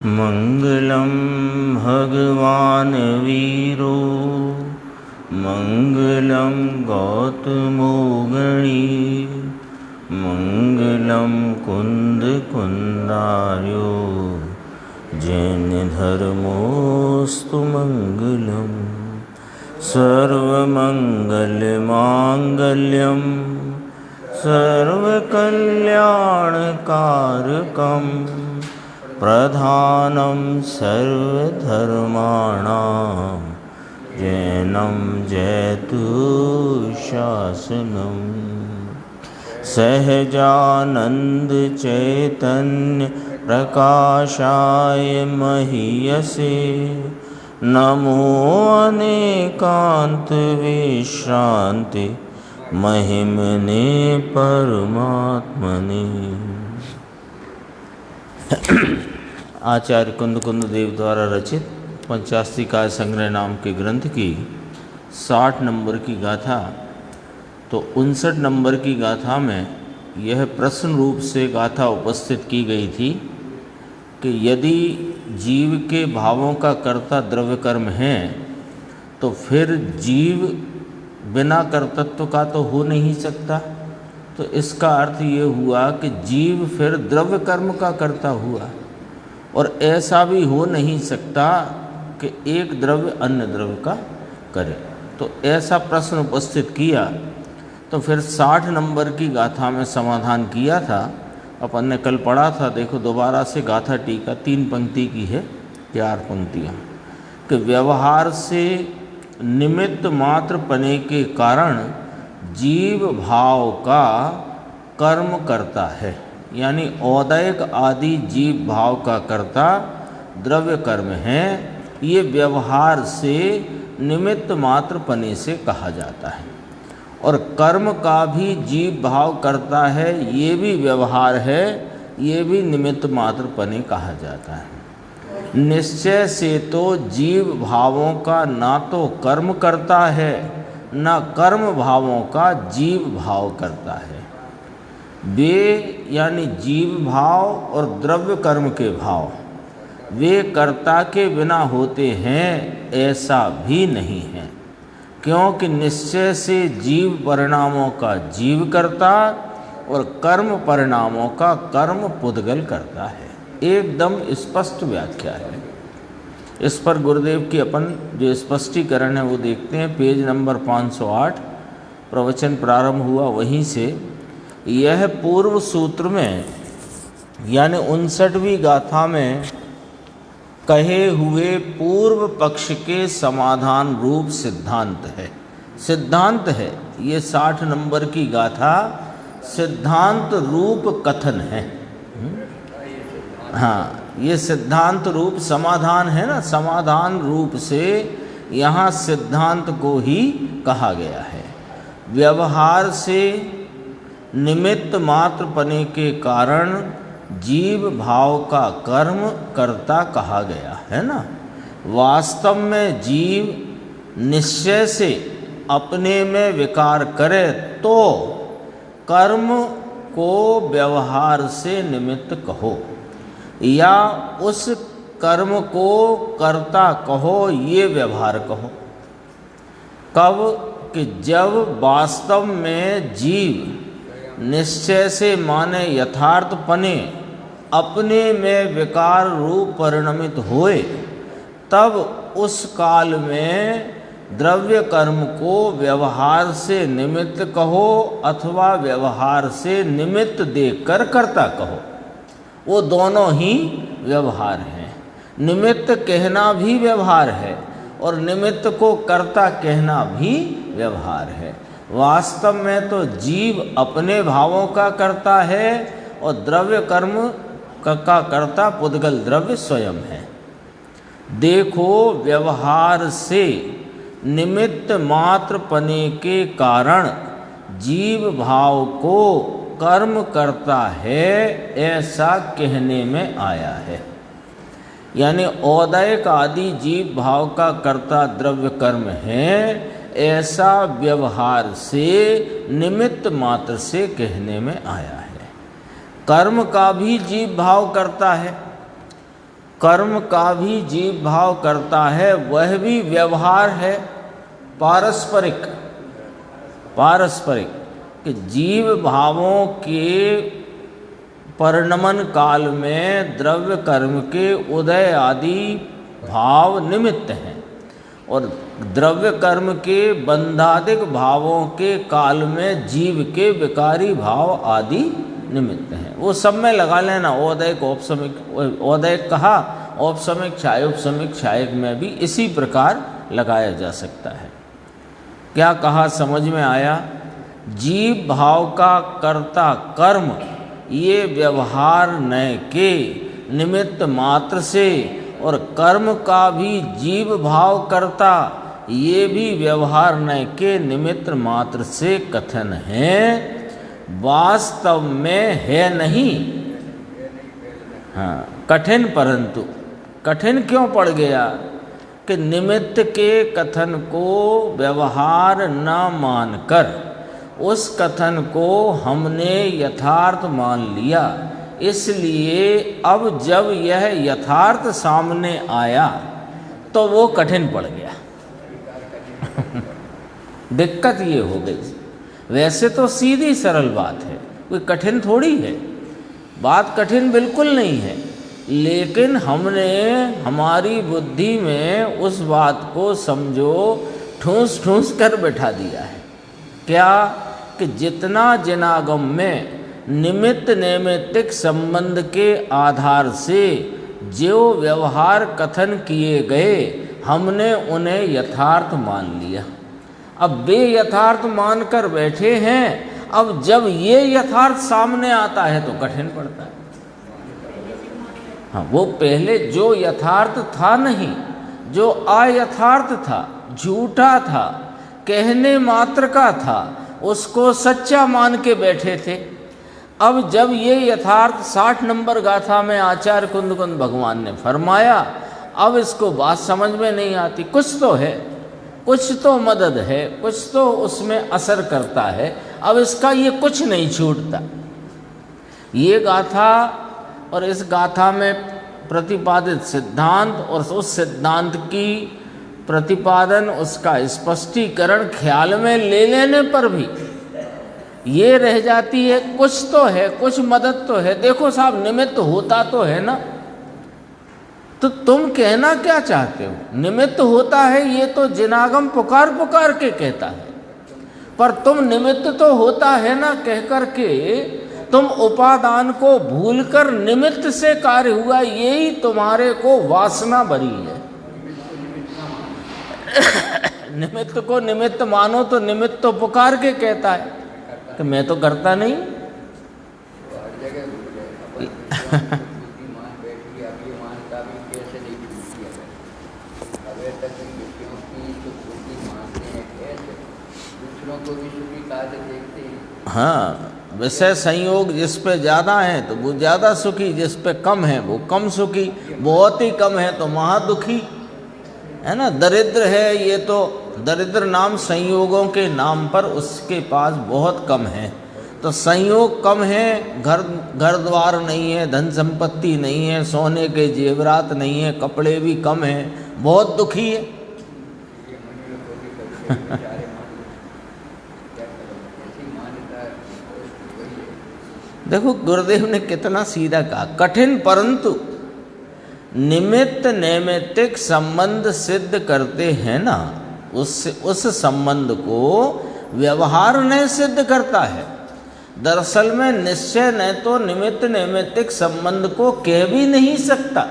मंगलम भगवान वीरो मंगलम गौतमो गणी मंगलम कुंद कुंदार्यो जैन धर्मोस्तु मंगलम सर्वमंगल मांगल्यम सर्वकल्याणकारकम प्रधानं सर्वधर्माणां जैनं जयतु शासनं सहजानंद चैतन्य प्रकाशाय महीयसे नमो अनेकांत विश्रांति महिमने परमात्मने। आचार्य कुंद कुंद देव द्वारा रचित पंचास्तिकाय संग्रह नाम के ग्रंथ की 60 नंबर की गाथा। तो 59 नंबर की गाथा में यह प्रश्न रूप से गाथा उपस्थित की गई थी कि यदि जीव के भावों का कर्ता द्रव्य कर्म है तो फिर जीव बिना कर्तृत्व का तो हो नहीं सकता। तो इसका अर्थ ये हुआ कि जीव फिर द्रव्य कर्म का कर्ता हुआ, और ऐसा भी हो नहीं सकता कि एक द्रव्य अन्य द्रव्य का करे। तो ऐसा प्रश्न उपस्थित किया। तो फिर 60 नंबर की गाथा में समाधान किया था। अपन ने कल पढ़ा था, देखो दोबारा से गाथा टीका 3 पंक्ति की है, 4 पंक्तियाँ, कि व्यवहार से निमित्त मात्र पने के कारण जीव भाव का कर्म करता है, यानी औदैक आदि जीव भाव का कर्ता द्रव्य कर्म है। ये व्यवहार से निमित्त मात्र पने से कहा जाता है। और कर्म का भी जीव भाव करता है, ये भी व्यवहार है, ये भी निमित्त मात्र पने कहा जाता है। निश्चय से तो जीव भावों का ना तो कर्म करता है, ना कर्म भावों का जीव भाव करता है। वे यानी जीव भाव और द्रव्य कर्म के भाव वे कर्ता के बिना होते हैं, ऐसा भी नहीं है, क्योंकि निश्चय से जीव परिणामों का जीव करता और कर्म परिणामों का कर्म पुद्गल करता है। एकदम स्पष्ट व्याख्या है। इस पर गुरुदेव की अपन जो स्पष्टीकरण है वो देखते हैं। पेज नंबर 508 प्रवचन प्रारंभ हुआ वहीं से। यह पूर्व सूत्र में यानी 59वीं गाथा में कहे हुए पूर्व पक्ष के समाधान रूप सिद्धांत है। सिद्धांत है ये 60 नंबर की गाथा, सिद्धांत रूप कथन है। हाँ, ये सिद्धांत रूप समाधान है ना, समाधान रूप से यहाँ सिद्धांत को ही कहा गया है। व्यवहार से निमित्त मात्र पने के कारण जीव भाव का कर्म कर्ता कहा गया है ना। वास्तव में जीव निश्चय से अपने में विकार करे तो कर्म को व्यवहार से निमित्त कहो या उस कर्म को कर्ता कहो, ये व्यवहार कहो। कब कि जब वास्तव में जीव निश्चय से माने यथार्थ पने अपने में विकार रूप परिणमित होए, तब उस काल में द्रव्य कर्म को व्यवहार से निमित्त कहो अथवा व्यवहार से निमित्त देखकर कर्ता कहो। वो दोनों ही व्यवहार हैं। निमित्त कहना भी व्यवहार है और निमित्त को कर्ता कहना भी व्यवहार है। वास्तव में तो जीव अपने भावों का करता है और द्रव्य कर्म का कर्ता पुद्गल द्रव्य स्वयं है। देखो, व्यवहार से निमित्त मात्र पने के कारण जीव भाव को कर्म करता है, ऐसा कहने में आया है। यानी औदैक आदि जीव भाव का कर्ता द्रव्य कर्म है, ऐसा व्यवहार से निमित्त मात्र से कहने में आया है। कर्म का भी जीव भाव करता है, कर्म का भी जीव भाव करता है, वह भी व्यवहार है पारस्परिक। पारस्परिक कि जीव भावों के परिणमन काल में द्रव्य कर्म के उदय आदि भाव निमित्त हैं, और द्रव्य कर्म के बंधादिक भावों के काल में जीव के विकारी भाव आदि निमित्त हैं। वो सब में लगा लेना, औदैक औपसमिक, औदैक कहा, औपसमिक छायोपसमिक छायक में भी इसी प्रकार लगाया जा सकता है। क्या कहा समझ में आया? जीव भाव का कर्ता कर्म ये व्यवहार नय के निमित्त मात्र से, और कर्म का भी जीव भाव करता ये भी व्यवहार नय के निमित्त मात्र से कथन है, वास्तव में है नहीं। हाँ, कठिन, परंतु कठिन क्यों पड़ गया कि निमित्त के कथन को व्यवहार न मानकर उस कथन को हमने यथार्थ मान लिया, इसलिए अब जब यह यथार्थ सामने आया तो वो कठिन पड़ गया। दिक्कत ये हो गई। वैसे तो सीधी सरल बात है, कोई कठिन थोड़ी है, बात कठिन बिल्कुल नहीं है, लेकिन हमने हमारी बुद्धि में उस बात को समझो ठूस ठूस कर बैठा दिया है। क्या कि जितना जिनागम में निमित्त नैमित्तिक संबंध के आधार से जो व्यवहार कथन किए गए, हमने उन्हें यथार्थ मान लिया। अब वे यथार्थ मानकर बैठे हैं, अब जब ये यथार्थ सामने आता है तो कठिन पड़ता है। हाँ, वो पहले जो यथार्थ था नहीं, जो अयथार्थ था, झूठा था, कहने मात्र का था, उसको सच्चा मान के बैठे थे। अब जब ये यथार्थ 60 नंबर गाथा में आचार्य कुंद कुंद भगवान ने फरमाया, अब इसको बात समझ में नहीं आती। कुछ तो है, कुछ तो मदद है, कुछ तो उसमें असर करता है, अब इसका ये कुछ नहीं छूटता। ये गाथा और इस गाथा में प्रतिपादित सिद्धांत और उस सिद्धांत की प्रतिपादन, उसका स्पष्टीकरण ख्याल में ले लेने पर भी ये रह जाती है, कुछ तो है, कुछ मदद तो है। देखो साहब, निमित्त होता तो है ना, तो तुम कहना क्या चाहते हो? निमित्त होता है ये तो जिनागम पुकार पुकार के कहता है, पर तुम निमित्त तो होता है ना कह कर के तुम उपादान को भूलकर निमित्त से कार्य हुआ, यही तुम्हारे को वासना भरी है। निमित्त को निमित्त मानो तो निमित्त तो पुकार के कहता है कि मैं तो करता नहीं। हाँ, विषय संयोग जिस पे ज़्यादा है तो वो ज़्यादा सुखी, जिस पे कम है वो कम सुखी, बहुत ही कम है तो महादुखी, है ना। दरिद्र है ये तो दरिद्र नाम संयोगों के नाम पर उसके पास बहुत कम है, तो संयोग कम है, घर द्वार नहीं है, धन संपत्ति नहीं है, सोने के जेवरात नहीं है, कपड़े भी कम है, बहुत दुखी है। देखो गुरुदेव ने कितना सीधा कहा, कठिन परंतु निमित्त नैमित्तिक संबंध सिद्ध करते हैं ना, उस संबंध को व्यवहार नहीं सिद्ध करता है। दरअसल में निश्चय न तो निमित्त नैमित्तिक संबंध को कह भी नहीं सकता,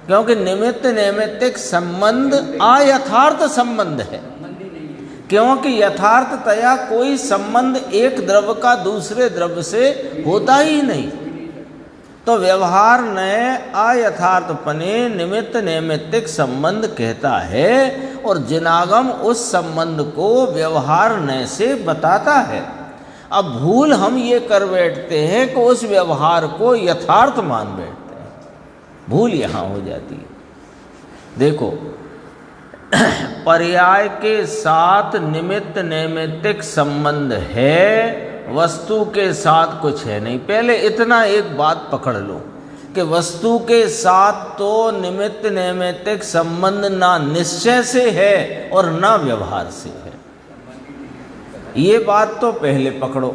क्योंकि निमित्त नैमित्तिक संबंध अयथार्थ संबंध है, क्योंकि यथार्थतया कोई संबंध एक द्रव्य का दूसरे द्रव्य से होता ही नहीं। तो व्यवहार नए अयथार्थपने निमित्त नैमित्तिक संबंध कहता है, और जिनागम उस संबंध को व्यवहार नए से बताता है। अब भूल हम ये कर बैठते हैं कि उस व्यवहार को यथार्थ मान बैठते हैं, भूल यहाँ हो जाती है। देखो, पर्याय के साथ निमित्त नैमित्तिक संबंध है, वस्तु के साथ कुछ है नहीं। पहले इतना एक बात पकड़ लो कि वस्तु के साथ तो निमित्त नैमित्तिक संबंध ना निश्चय से है और ना व्यवहार से है। ये बात तो पहले पकड़ो।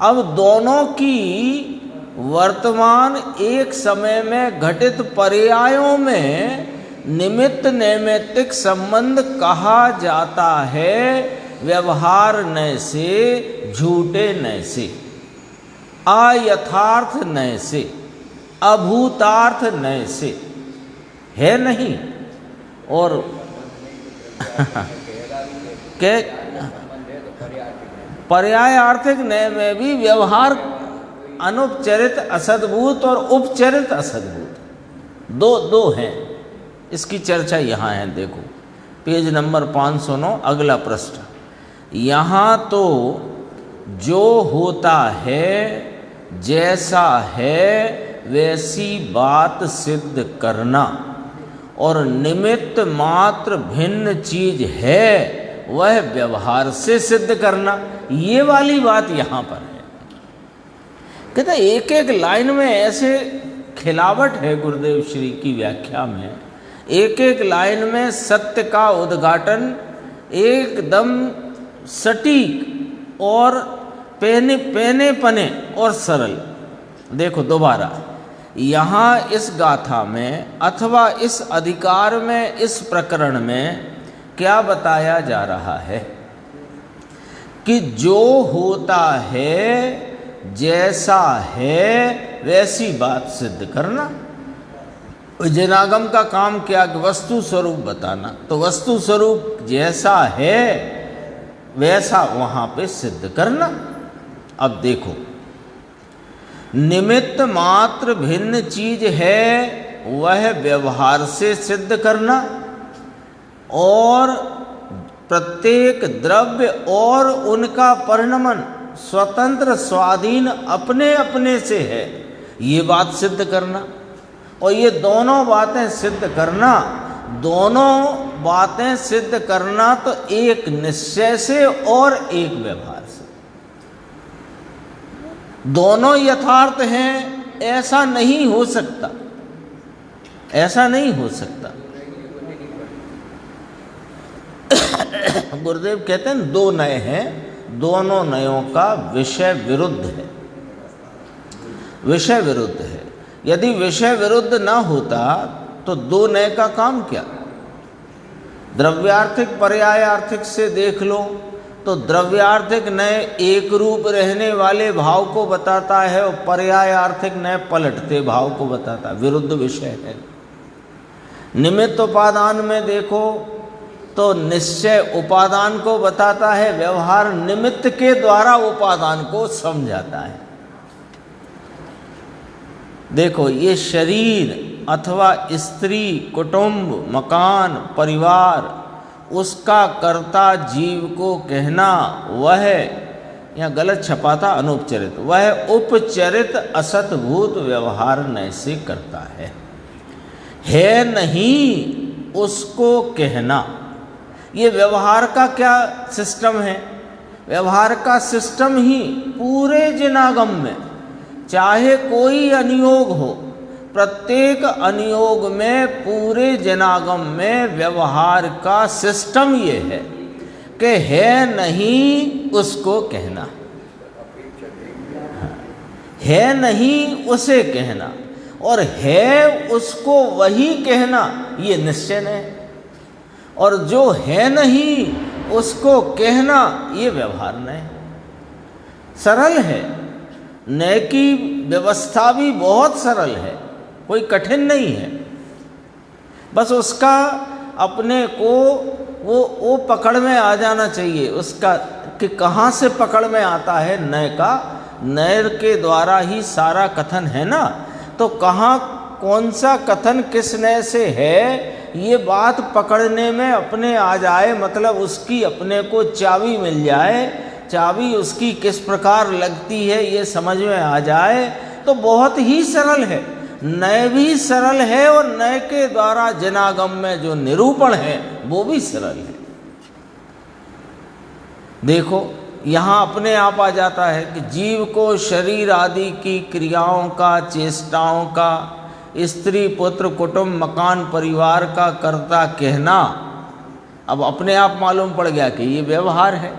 अब दोनों की वर्तमान एक समय में घटित पर्यायों में निमित्त नैमित्तिक संबंध कहा जाता है व्यवहार नय से, झूठे नय से, अयथार्थ नय से, अभूतार्थ नय से, है नहीं। और के पर्याय आर्थिक नय में भी व्यवहार अनुपचरित असद्भूत और उपचरित असद्भूत दो हैं। इसकी चर्चा यहाँ है, देखो पेज नंबर 509 अगला पृष्ठ। यहाँ तो जो होता है जैसा है वैसी बात सिद्ध करना और निमित्त मात्र भिन्न चीज है वह व्यवहार से सिद्ध करना, ये वाली बात यहाँ पर है। कहते एक एक लाइन में ऐसे खिलावट है गुरुदेव श्री की व्याख्या में, एक एक लाइन में सत्य का उद्घाटन एकदम सटीक और पेने पने और सरल। देखो दोबारा, यहाँ इस गाथा में अथवा इस अधिकार में, इस प्रकरण में क्या बताया जा रहा है कि जो होता है जैसा है वैसी बात सिद्ध करना। जनागम का काम क्या कि वस्तु स्वरूप बताना, तो वस्तु स्वरूप जैसा है वैसा वहाँ पे सिद्ध करना। अब देखो, निमित्त मात्र भिन्न चीज है वह व्यवहार से सिद्ध करना और प्रत्येक द्रव्य और उनका परिणमन स्वतंत्र स्वाधीन अपने अपने से है, ये बात सिद्ध करना। और ये दोनों बातें सिद्ध करना, दोनों बातें सिद्ध करना तो एक निश्चय से और एक व्यवहार से। दोनों यथार्थ हैं ऐसा नहीं हो सकता, ऐसा नहीं हो सकता। गुरुदेव कहते हैं दो नय हैं, दोनों नयों का विषय विरुद्ध है, विषय विरुद्ध है। यदि विषय विरुद्ध ना होता तो दो नय का काम क्या। द्रव्यार्थिक पर्यायार्थिक से देख लो तो द्रव्यार्थिक नय एक रूप रहने वाले भाव को बताता है और पर्यायार्थिक नय पलटते भाव को बताता है, विरुद्ध विषय है। निमित्त उपादान में देखो तो निश्चय उपादान को बताता है, व्यवहार निमित्त के द्वारा उपादान को समझाता है। देखो ये शरीर अथवा स्त्री, कुटुंब, मकान, परिवार, उसका कर्ता जीव को कहना वह, यहाँ गलत छपा था अनुपचरित, वह उपचरित असतभूत व्यवहार नय से करता है नहीं उसको कहना। ये व्यवहार का क्या सिस्टम है। व्यवहार का सिस्टम ही पूरे जिनागम में, चाहे कोई अनुयोग हो, प्रत्येक अनुयोग में पूरे जनागम में व्यवहार का सिस्टम ये है कि है नहीं उसको कहना, है नहीं उसे कहना, और है उसको वही कहना, ये निश्चय है। और जो है नहीं उसको कहना ये व्यवहार नहीं। सरल है, नय की व्यवस्था भी बहुत सरल है, कोई कठिन नहीं है। बस उसका अपने को वो पकड़ में आ जाना चाहिए, उसका कि कहाँ से पकड़ में आता है नय का। नय के द्वारा ही सारा कथन है ना, तो कहाँ कौन सा कथन किस नय से है ये बात पकड़ने में अपने आ जाए, मतलब उसकी अपने को चाबी मिल जाए, चाबी उसकी किस प्रकार लगती है ये समझ में आ जाए तो बहुत ही सरल है। नय भी सरल है और नय के द्वारा जनागम में जो निरूपण है वो भी सरल है। देखो यहाँ अपने आप आ जाता है कि जीव को शरीर आदि की क्रियाओं का, चेष्टाओं का, स्त्री पुत्र कुटुंब मकान परिवार का कर्ता कहना, अब अपने आप मालूम पड़ गया कि ये व्यवहार है।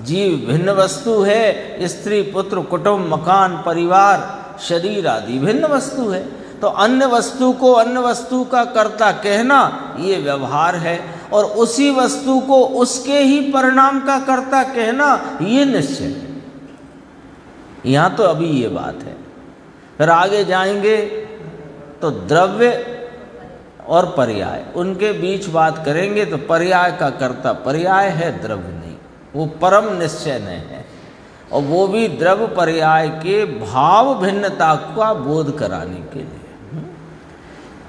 जीव भिन्न वस्तु है, स्त्री पुत्र कुटुंब मकान परिवार शरीर आदि भिन्न वस्तु है, तो अन्य वस्तु को अन्य वस्तु का कर्ता कहना ये व्यवहार है, और उसी वस्तु को उसके ही परिणाम का कर्ता कहना ये निश्चय है। यहाँ तो अभी ये बात है। फिर आगे जाएंगे तो द्रव्य और पर्याय, उनके बीच बात करेंगे तो पर्याय का कर्ता पर्याय है, द्रव्य नहीं, वो परम निश्चय नहीं है, और वो भी द्रव्य पर्याय के भाव भिन्नता का बोध कराने के लिए।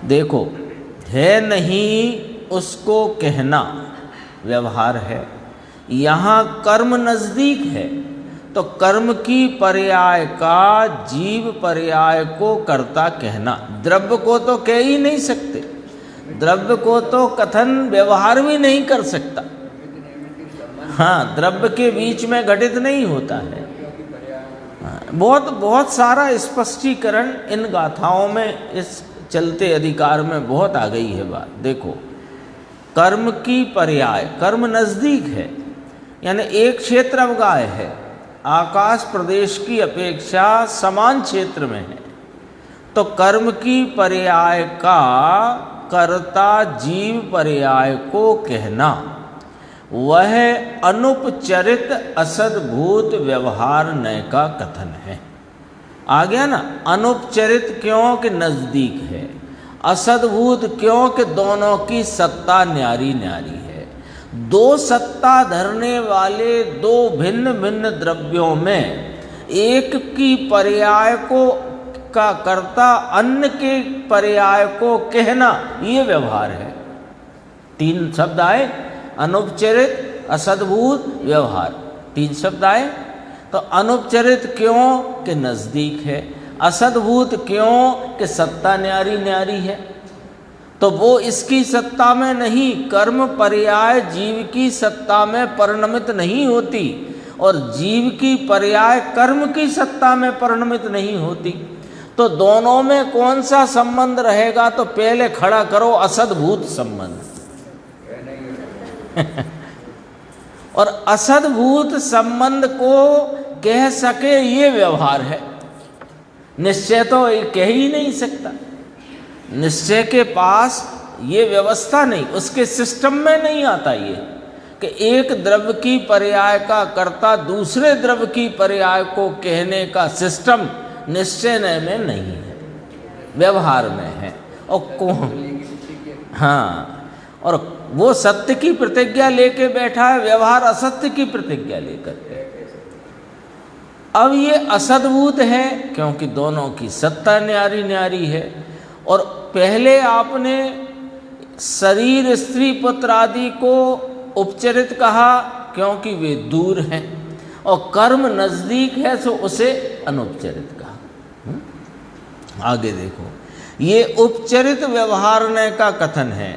देखो, है नहीं उसको कहना व्यवहार है। यहाँ कर्म नज़दीक है तो कर्म की पर्याय का जीव पर्याय को कर्ता कहना, द्रव्य को तो कह ही नहीं सकते, द्रव्य को तो कथन व्यवहार भी नहीं कर सकता। हाँ, द्रव्य के बीच में घटित नहीं होता है। बहुत बहुत सारा स्पष्टीकरण इन गाथाओं में, इस चलते अधिकार में बहुत आ गई है बात। देखो, कर्म की पर्याय, कर्म नज़दीक है, यानी एक क्षेत्र अवगाह्य है, आकाश प्रदेश की अपेक्षा समान क्षेत्र में है, तो कर्म की पर्याय का कर्ता जीव पर्याय को कहना वह अनुपचरित असद्भूत व्यवहार नय का कथन है। आ गया ना, अनुपचरित क्यों कि नज़दीक है, असद्भूत क्यों कि दोनों की सत्ता न्यारी न्यारी है। दो सत्ता धरने वाले दो भिन्न भिन्न द्रव्यों में एक की पर्याय को का कर्ता अन्य के पर्याय को कहना ये व्यवहार है। तीन शब्द आए, अनुपचरित असद्भूत व्यवहार, तीन शब्द आए। तो अनुपचरित क्यों कि नज़दीक है, असद्भूत क्यों कि सत्ता न्यारी न्यारी है, तो वो इसकी सत्ता में नहीं, कर्म पर्याय जीव की सत्ता में परिणमित नहीं होती, और जीव की पर्याय कर्म की सत्ता में परिणमित नहीं होती। तो दोनों में कौन सा संबंध रहेगा, तो पहले खड़ा करो असद्भूत संबंध। और असद्भूत संबंध को कह सके ये व्यवहार है। निश्चय तो कह ही नहीं सकता, निश्चय के पास ये व्यवस्था नहीं, उसके सिस्टम में नहीं आता ये कि एक द्रव्य की पर्याय का कर्ता दूसरे द्रव्य की पर्याय को कहने का सिस्टम निश्चय में नहीं है, व्यवहार में है। और हाँ, और वो सत्य की प्रतिज्ञा लेके बैठा है, व्यवहार असत्य की प्रतिज्ञा लेकर के। अब ये असद्भूत है क्योंकि दोनों की सत्ता न्यारी न्यारी है। और पहले आपने शरीर स्त्री पुत्र आदि को उपचरित कहा क्योंकि वे दूर हैं, और कर्म नज़दीक है तो उसे अनुपचरित कहा। आगे देखो, ये उपचरित व्यवहार का कथन है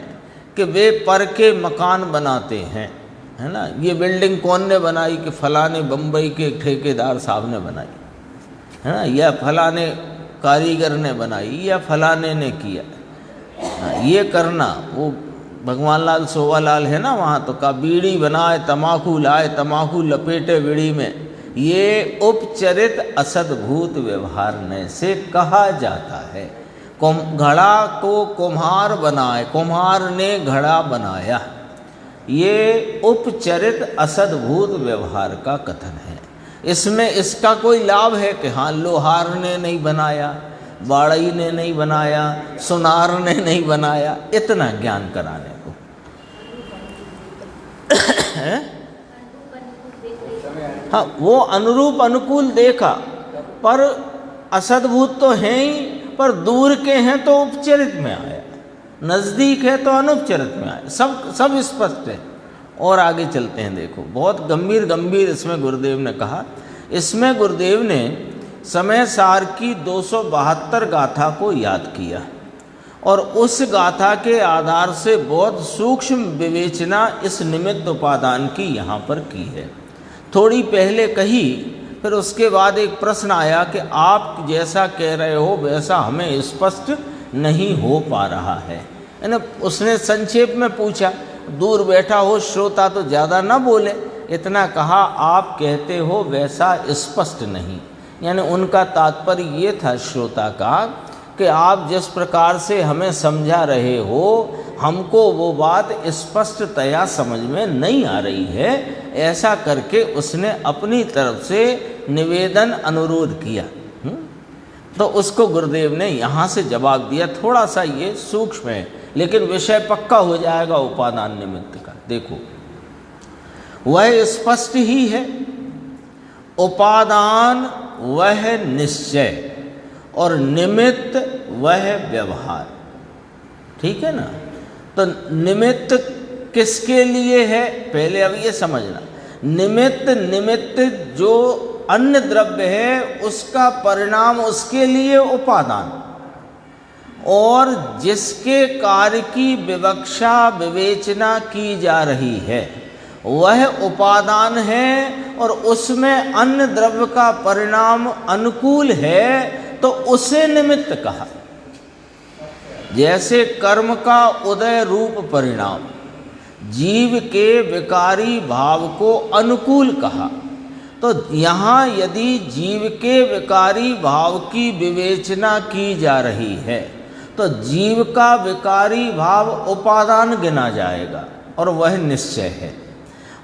कि वे पर के मकान बनाते हैं, है ना। ये बिल्डिंग कौन ने बनाई कि फलाने बम्बई के ठेकेदार साहब ने बनाई, है ना, या फलाने कारीगर ने बनाई, या फलाने ने किया। ये करना, वो भगवान लाल सोवालाल है ना वहाँ, तो का बीड़ी बनाए तमाकू लाए, तमाकू लपेटे बीड़ी में, ये उपचरित असद्भूत व्यवहार ने से कहा जाता है। घड़ा को कुम्हार बनाए, कुम्हार ने घड़ा बनाया, ये उपचरित असद्भूत व्यवहार का कथन है। इसमें इसका कोई लाभ है कि हाँ, लोहार ने नहीं बनाया, बाड़ई ने नहीं बनाया, सुनार ने नहीं बनाया, इतना ज्ञान कराने को। हाँ, वो अनुरूप अनुकूल देखा, पर असद्भूत तो हैं ही, पर दूर के हैं तो उपचरित में आया, नज़दीक है तो अनुपचरित में आया। सब स्पष्ट है। और आगे चलते हैं। देखो, बहुत गंभीर इसमें गुरुदेव ने कहा। इसमें गुरुदेव ने समय सार की 272 गाथा को याद किया और उस गाथा के आधार से बहुत सूक्ष्म विवेचना इस निमित्त उपादान की यहाँ पर की है। थोड़ी पहले कही, फिर उसके बाद एक प्रश्न आया कि आप जैसा कह रहे हो वैसा हमें स्पष्ट नहीं हो पा रहा है ना। उसने संक्षेप में पूछा, दूर बैठा हो श्रोता तो ज़्यादा ना बोले, इतना कहा आप कहते हो वैसा स्पष्ट नहीं। यानी उनका तात्पर्य ये था श्रोता का कि आप जिस प्रकार से हमें समझा रहे हो हमको वो बात स्पष्टतया समझ में नहीं आ रही है। ऐसा करके उसने अपनी तरफ से निवेदन अनुरोध किया। तो उसको गुरुदेव ने यहाँ से जवाब दिया। थोड़ा सा ये सूक्ष्म है लेकिन विषय पक्का हो जाएगा उपादान निमित्त का। देखो, वह स्पष्ट ही है। उपादान वह निश्चय और निमित्त वह व्यवहार। ठीक है ना। तो निमित्त किसके लिए है, पहले अब ये समझना। निमित्त जो अन्य द्रव्य है उसका परिणाम उसके लिए उपादान, और जिसके कार्य की विवक्षा विवेचना की जा रही है वह उपादान है, और उसमें अन्य द्रव्य का परिणाम अनुकूल है तो उसे निमित्त कहा। जैसे कर्म का उदय रूप परिणाम जीव के विकारी भाव को अनुकूल कहा, तो यहाँ यदि जीव के विकारी भाव की विवेचना की जा रही है तो जीव का विकारी भाव उपादान गिना जाएगा और वह निश्चय है।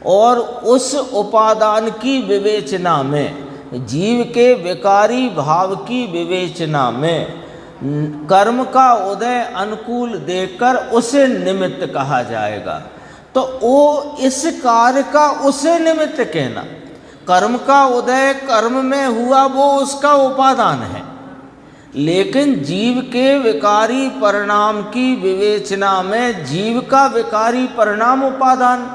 और उस उपादान की विवेचना में, जीव के विकारी भाव की विवेचना में कर्म का उदय अनुकूल देकर उसे निमित्त कहा जाएगा। तो वो इस कार्य का उसे निमित्त कहना, कर्म का उदय कर्म में हुआ वो उसका उपादान है, लेकिन जीव के विकारी परिणाम की विवेचना में जीव का विकारी परिणाम उपादान,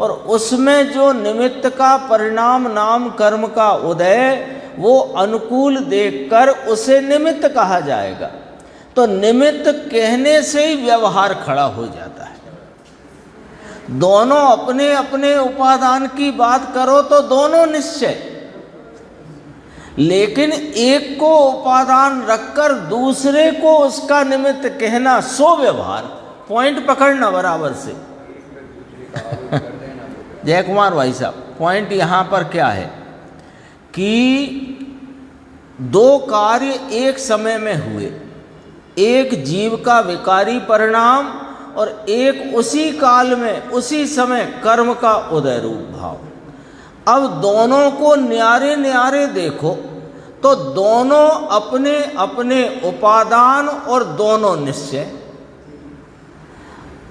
और उसमें जो निमित्त का परिणाम नाम कर्म का उदय वो अनुकूल देखकर उसे निमित्त कहा जाएगा। तो निमित्त कहने से ही व्यवहार खड़ा हो जाता है। दोनों अपने अपने उपादान की बात करो तो दोनों निश्चय, लेकिन एक को उपादान रखकर दूसरे को उसका निमित्त कहना सो व्यवहार। पॉइंट पकड़ना बराबर से। जय कुमार भाई साहब, पॉइंट यहाँ पर क्या है कि दो कार्य एक समय में हुए, एक जीव का विकारी परिणाम और एक उसी काल में उसी समय कर्म का उदय रूप भाव। अब दोनों को न्यारे न्यारे देखो तो दोनों अपने अपने उपादान और दोनों निश्चय।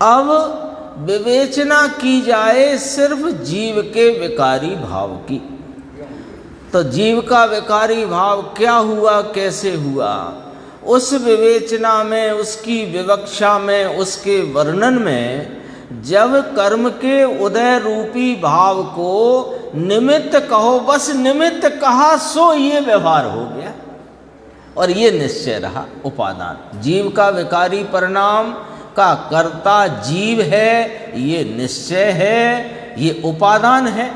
अब विवेचना की जाए सिर्फ जीव के विकारी भाव की, तो जीव का विकारी भाव क्या हुआ, कैसे हुआ, उस विवेचना में, उसकी विवक्षा में, उसके वर्णन में जब कर्म के उदय रूपी भाव को निमित्त कहो, बस निमित्त कहा सो ये व्यवहार हो गया और ये निश्चय रहा उपादान। जीव का विकारी परिणाम का कर्ता जीव है, ये निश्चय है, ये उपादान है,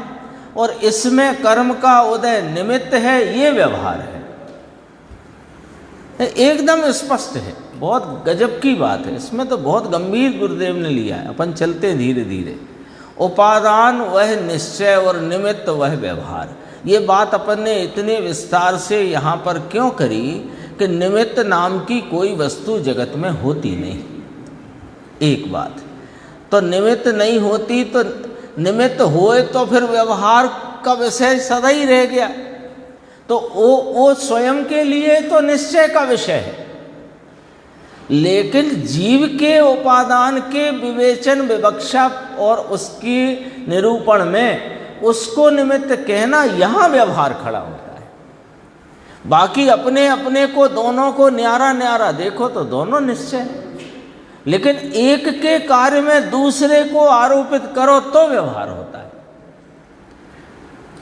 और इसमें कर्म का उदय निमित्त है, ये व्यवहार है। एकदम स्पष्ट है। बहुत गजब की बात है। इसमें तो बहुत गंभीर गुरुदेव ने लिया है। अपन चलते धीरे धीरे। उपादान वह निश्चय और निमित्त वह व्यवहार। ये बात अपन ने इतने विस्तार से यहाँ पर क्यों करी कि निमित्त नाम की कोई वस्तु जगत में होती नहीं। एक बात तो निमित्त नहीं होती, तो निमित्त होए तो फिर व्यवहार का विषय सदा ही रह गया। तो वो स्वयं के लिए तो निश्चय का विषय है, लेकिन जीव के उपादान के विवेचन विवक्षा और उसकी निरूपण में उसको निमित्त कहना, यहाँ व्यवहार खड़ा होता है। बाकी अपने अपने को, दोनों को न्यारा न्यारा देखो तो दोनों निश्चय है, लेकिन एक के कार्य में दूसरे को आरोपित करो तो व्यवहार होता है।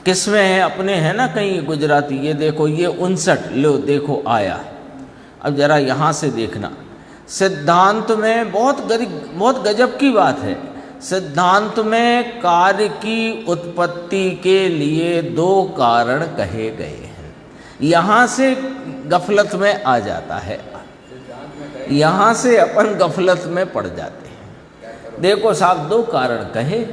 किसमें है, अपने है ना कहीं गुजराती, ये देखो ये 59 लो देखो आया। अब जरा यहाँ से देखना, सिद्धांत में बहुत गजब की बात है। सिद्धांत में कार्य की उत्पत्ति के लिए दो कारण कहे गए हैं। यहाँ से गफलत में आ जाता है, यहाँ से अपन गफलत में पड़ जाते हैं। देखो साहब, दो कारण कहे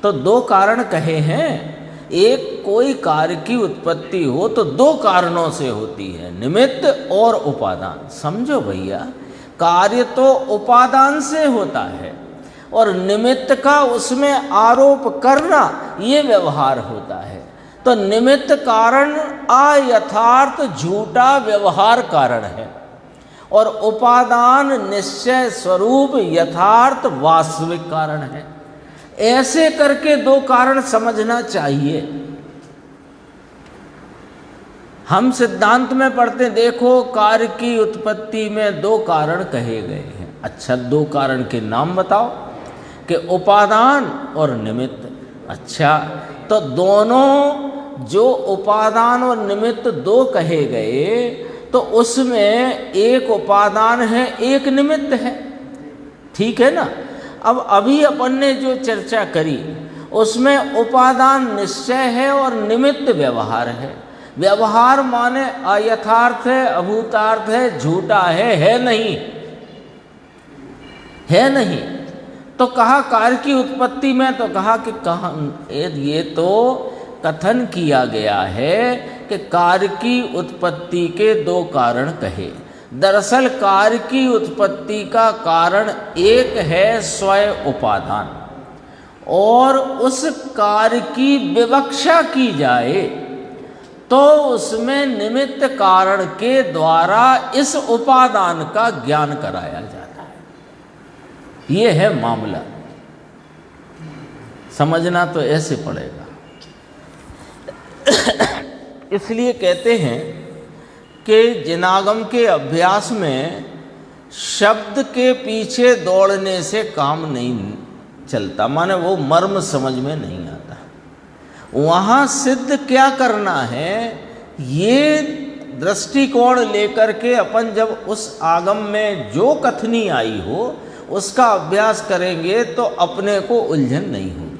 तो दो कारण कहे हैं। एक कोई कार्य की उत्पत्ति हो तो दो कारणों से होती है, निमित्त और उपादान। समझो भैया, कार्य तो उपादान से होता है और निमित्त का उसमें आरोप करना ये व्यवहार होता है। तो निमित्त कारण अयथार्थ झूठा व्यवहार कारण है और उपादान निश्चय स्वरूप यथार्थ वास्तविक कारण है। ऐसे करके दो कारण समझना चाहिए। हम सिद्धांत में पढ़ते, देखो कार्य की उत्पत्ति में दो कारण कहे गए हैं। अच्छा, दो कारण के नाम बताओ कि उपादान और निमित्त। अच्छा, तो दोनों जो उपादान और निमित्त दो कहे गए तो उसमें एक उपादान है, एक निमित्त है, ठीक है ना। अब अभी अपन ने जो चर्चा करी उसमें उपादान निश्चय है और निमित्त व्यवहार है। व्यवहार माने अयथार्थ है, अभूतार्थ है, झूठा है नहीं, है नहीं। तो कहा कार्य की उत्पत्ति में, तो कहा कि ये तो कथन किया गया है कि कार्य की उत्पत्ति के दो कारण कहे। दरअसल कार्य की उत्पत्ति का कारण एक है स्वयं उपादान, और उस कार्य की विवक्षा की जाए तो उसमें निमित्त कारण के द्वारा इस उपादान का ज्ञान कराया जाता है। ये है मामला, समझना तो ऐसे पड़ेगा। इसलिए कहते हैं कि जिनागम के अभ्यास में शब्द के पीछे दौड़ने से काम नहीं चलता, माने वो मर्म समझ में नहीं आता। वहाँ सिद्ध क्या करना है, ये दृष्टिकोण लेकर के अपन जब उस आगम में जो कथनी आई हो उसका अभ्यास करेंगे तो अपने को उलझन नहीं होगी।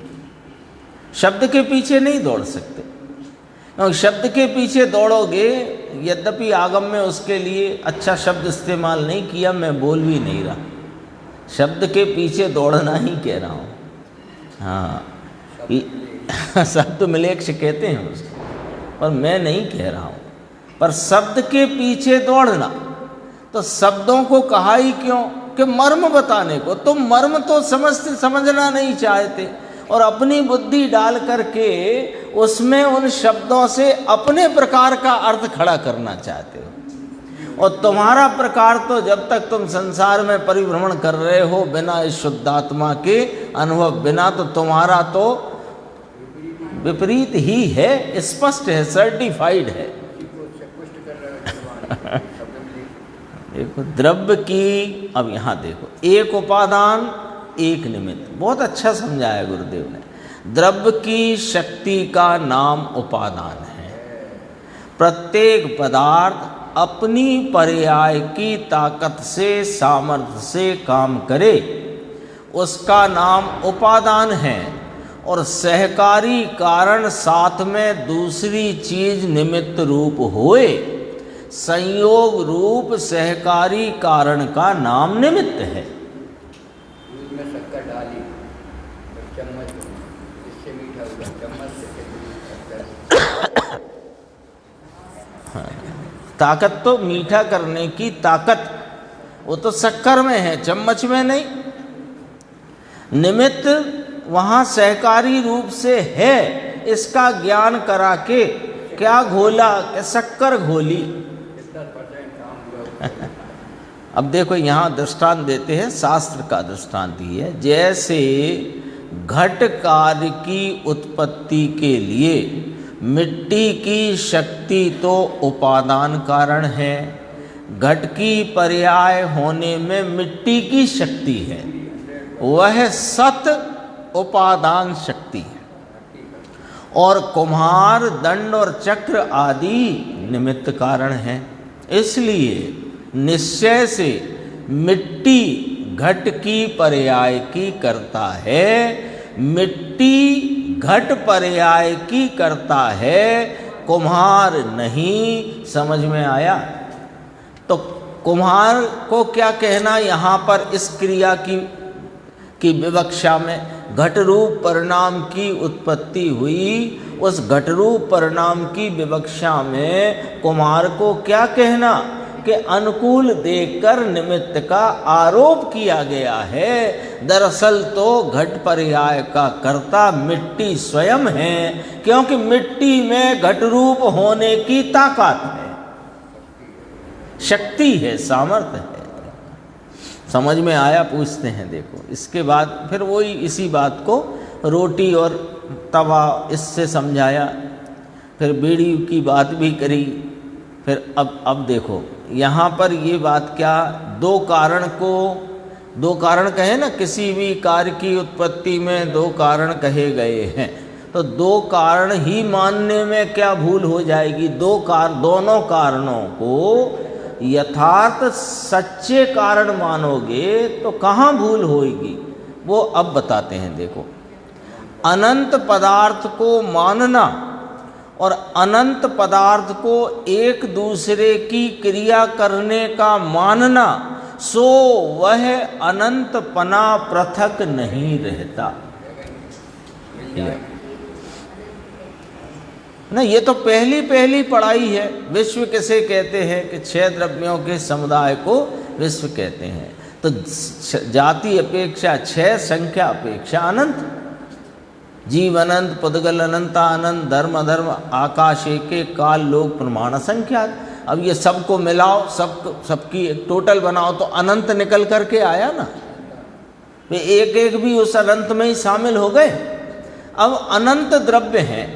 शब्द के पीछे नहीं दौड़ सकते, क्योंकि शब्द के पीछे दौड़ोगे, यद्यपि आगम में उसके लिए अच्छा शब्द इस्तेमाल नहीं किया, मैं बोल भी नहीं रहा, शब्द के पीछे दौड़ना ही कह रहा हूँ। हाँ, शब्द मिलेक्ष कहते हैं उसको, पर मैं नहीं कह रहा हूँ। पर शब्द के पीछे दौड़ना, तो शब्दों को कहा ही क्यों कि मर्म बताने को। तुम मर्म तो समझना नहीं चाहते और अपनी बुद्धि डाल करके उसमें उन शब्दों से अपने प्रकार का अर्थ खड़ा करना चाहते हो। और तुम्हारा प्रकार तो जब तक तुम संसार में परिभ्रमण कर रहे हो बिना इस शुद्धात्मा के अनुभव बिना, तो तुम्हारा तो विपरीत ही है, स्पष्ट है, सर्टिफाइड है। देखो द्रव्य की, अब यहाँ देखो, एक उपादान एक निमित्त, बहुत अच्छा समझाया गुरुदेव ने। द्रव्य की शक्ति का नाम उपादान है। प्रत्येक पदार्थ अपनी पर्याय की ताकत से, सामर्थ्य से काम करे, उसका नाम उपादान है। और सहकारी कारण साथ में दूसरी चीज निमित्त रूप होए, संयोग रूप सहकारी कारण का नाम निमित्त है। दूध में शक्कर डाली और चम्मच, इससे मीठा हुआ, चम्मच से हाँ, ताकत तो मीठा करने की ताकत वो तो शक्कर में है, चम्मच में नहीं। निमित्त वहाँ सहकारी रूप से है, इसका ज्ञान करा के क्या घोला कि शक्कर घोली। अब देखो यहाँ दृष्टांत देते हैं, शास्त्र का दृष्टांत ही है। जैसे घट कार्य की उत्पत्ति के लिए मिट्टी की शक्ति तो उपादान कारण है, घट की पर्याय होने में मिट्टी की शक्ति है, वह सत उपादान शक्ति है। और कुम्हार, दंड और चक्र आदि निमित्त कारण हैं। इसलिए निश्चय से मिट्टी घट की पर्याय की करता है, मिट्टी घट पर्याय की करता है, कुम्हार नहीं। समझ में आया? तो कुम्हार को क्या कहना यहाँ पर इस क्रिया की विवक्षा में? घट रूप परिणाम की उत्पत्ति हुई, उस घट रूप परिणाम की विवक्षा में कुम्हार को क्या कहना कि अनुकूल देखकर निमित्त का आरोप किया गया है। दरअसल तो घट पर्याय का कर्ता मिट्टी स्वयं है, क्योंकि मिट्टी में घट रूप होने की ताकत है, शक्ति है, सामर्थ्य है। समझ में आया? पूछते हैं। देखो इसके बाद फिर वही इसी बात को रोटी और तवा इससे समझाया, फिर बीड़ी की बात भी करी। फिर अब देखो यहाँ पर ये बात क्या, दो कारण कहे ना, किसी भी कार्य की उत्पत्ति में दो कारण कहे गए हैं, तो दो कारण ही मानने में क्या भूल हो जाएगी? दोनों कारणों को यथार्थ सच्चे कारण मानोगे तो कहाँ भूल होगी? वो अब बताते हैं। देखो, अनंत पदार्थ को मानना और अनंत पदार्थ को एक दूसरे की क्रिया करने का मानना, सो वह अनंतपना पृथक नहीं रहता। ना, ये तो पहली पढ़ाई है। विश्व किसे कहते हैं कि 6 द्रव्यों के समुदाय को विश्व कहते हैं। तो जाति अपेक्षा 6, संख्या अपेक्षा अनंत, जीव अनंत, पुद्गल अनंता अनंत, धर्म अधर्म, आकाश एक, काल लोक प्रमाण संख्या। अब ये सबको मिलाओ, सबकी एक टोटल बनाओ तो अनंत निकल करके आया ना। वे एक भी उस अनंत में ही शामिल हो गए। अब अनंत द्रव्य हैं,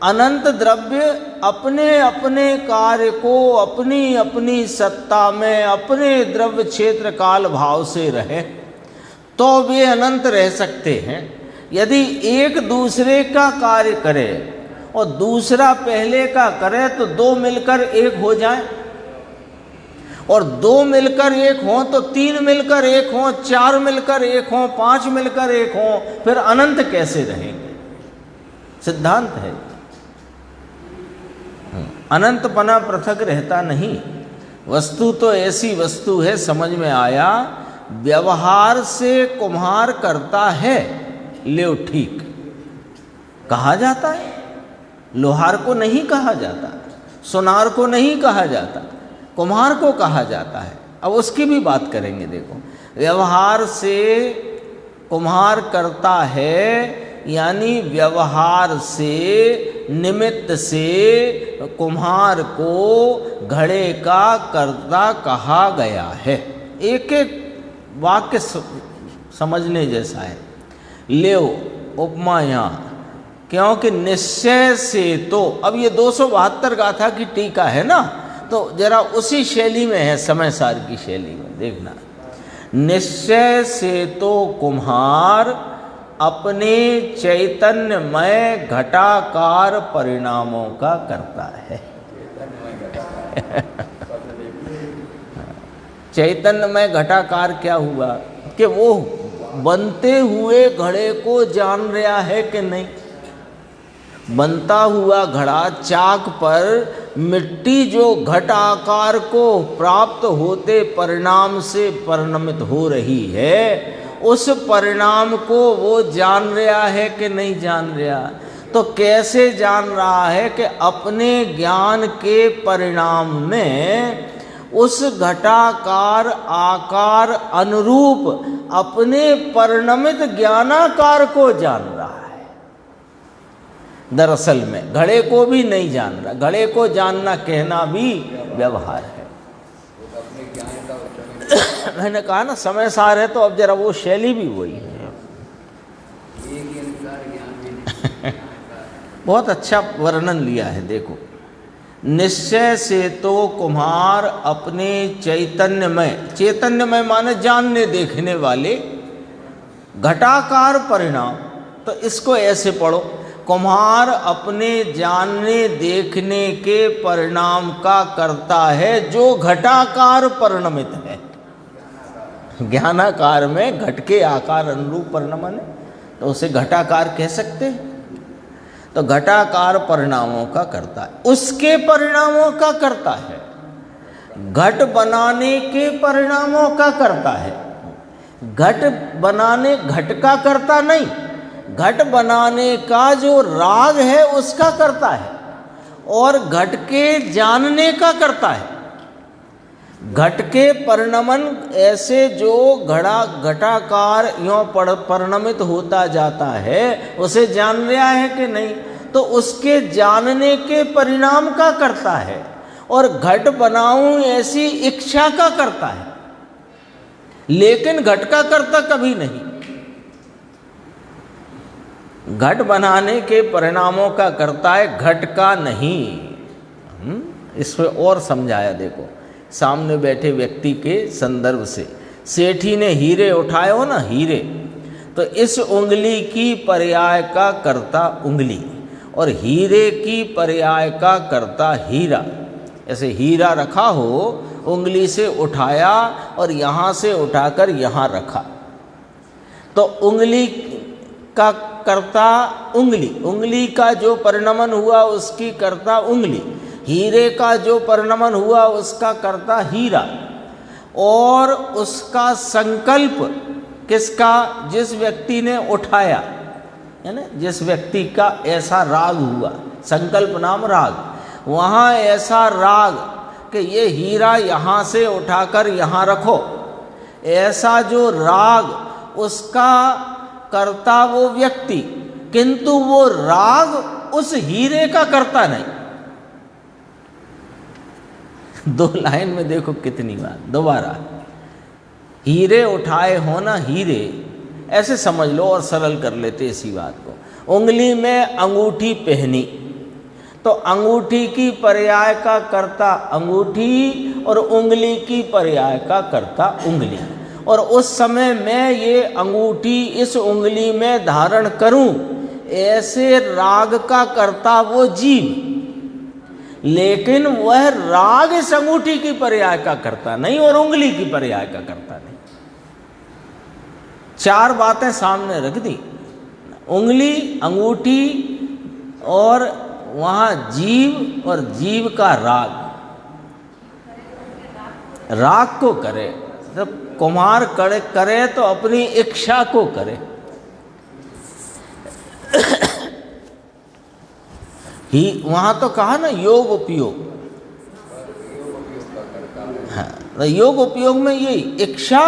अनंत द्रव्य अपने अपने कार्य को अपनी अपनी सत्ता में अपने द्रव्य क्षेत्र काल भाव से रहे तो वे अनंत रह सकते हैं। यदि एक दूसरे का कार्य करे और दूसरा पहले का करे तो दो मिलकर एक हो जाए, और दो मिलकर एक हो तो 3 मिलकर एक हो, 4 मिलकर एक हो, 5 मिलकर एक हो, फिर अनंत कैसे रहेंगे? सिद्धांत है। अनंतपना पृथक रहता नहीं। वस्तु तो ऐसी वस्तु है, समझ में आया? व्यवहार से कुम्हार करता है, ले ठीक कहा जाता है, लोहार को नहीं कहा जाता, सुनार को नहीं कहा जाता, कुम्हार को कहा जाता है। अब उसकी भी बात करेंगे। देखो, व्यवहार से कुम्हार करता है, यानी व्यवहार से, निमित्त से कुम्हार को घड़े का कर्ता कहा गया है। एक एक वाक्य समझने जैसा है। ले उपमा यहाँ, क्योंकि निश्चय से तो, अब ये 272 गाथा की टीका है ना, तो जरा उसी शैली में है, समय सार की शैली में देखना। निश्चय से तो कुम्हार अपने चैतन्यमय घटाकार परिणामों का करता है। चैतन्यमय घटाकार क्या हुआ कि वो बनते हुए घड़े को जान रहा है कि नहीं। बनता हुआ घड़ा चाक पर मिट्टी जो घट आकार को प्राप्त होते परिणाम से परिणमित हो रही है, उस परिणाम को वो जान रहा है कि नहीं जान रहा? तो कैसे जान रहा है कि अपने ज्ञान के परिणाम में उस घटाकार आकार अनुरूप अपने परिणमित ज्ञानाकार को जान रहा है। दरअसल में घड़े को भी नहीं जान रहा। घड़े को जानना कहना भी व्यवहार है। मैंने कहा ना, समय सार है, तो अब जरा वो शैली भी वही है। बहुत अच्छा वर्णन लिया है। देखो, निश्चय से तो कुम्हार अपने चैतन्यमय माने जानने देखने वाले घटाकार परिणाम, तो इसको ऐसे पढ़ो, कुम्हार अपने जानने देखने के परिणाम का करता है जो घटाकार परिणमित है। ज्ञानाकार में घट के आकार अनुरूप परिणमन है, तो उसे घटाकार कह सकते हैं। तो घटाकार परिणामों का करता है, उसके परिणामों का करता है, घट बनाने के परिणामों का करता है। घट बनाने, घट का करता नहीं, घट बनाने का जो राग है उसका करता है, और घट के जानने का करता है। घट के परिणमन ऐसे जो घटाकार यों परिणमित होता जाता है उसे जान रहा है कि नहीं, तो उसके जानने के परिणाम का करता है, और घट बनाऊं ऐसी इच्छा का करता है, लेकिन घट का करता कभी नहीं। घट बनाने के परिणामों का करता है, घट का नहीं। इसमें और समझाया, देखो सामने बैठे व्यक्ति के संदर्भ से। सेठी ने हीरे उठाए हो ना, हीरे, तो इस उंगली की पर्याय का करता उंगली, और हीरे की पर्याय का करता हीरा। ऐसे हीरा रखा हो, उंगली से उठाया और यहाँ से उठाकर यहाँ रखा, तो उंगली का करता उंगली, उंगली का जो परिणमन हुआ उसकी करता उंगली, हीरे का जो परिणमन हुआ उसका करता हीरा, और उसका संकल्प किसका, जिस व्यक्ति ने उठाया, है ना, जिस व्यक्ति का ऐसा राग हुआ, संकल्प नाम राग, वहाँ ऐसा राग कि ये हीरा यहाँ से उठाकर यहाँ रखो, ऐसा जो राग उसका करता वो व्यक्ति, किंतु वो राग उस हीरे का करता नहीं। दो लाइन में देखो कितनी बात। दोबारा, हीरे उठाए हो ना, हीरे ऐसे समझ लो और सरल कर लेते इसी बात को। उंगली में अंगूठी पहनी, तो अंगूठी की पर्याय का करता अंगूठी, और उंगली की पर्याय का करता उंगली, और उस समय मैं ये अंगूठी इस उंगली में धारण करूं, ऐसे राग का करता वो जीव, लेकिन वह राग इस अंगूठी की पर्याय का करता नहीं और उंगली की पर्याय का करता नहीं। चार बातें सामने रख दी, उंगली, अंगूठी, और वहाँ जीव, और जीव का राग, राग को करे। जब कुम्हार करे तो अपनी इच्छा को करे। ही वहाँ तो कहा ना योग उपयोग, हाँ, तो योग उपयोग में यही इच्छा,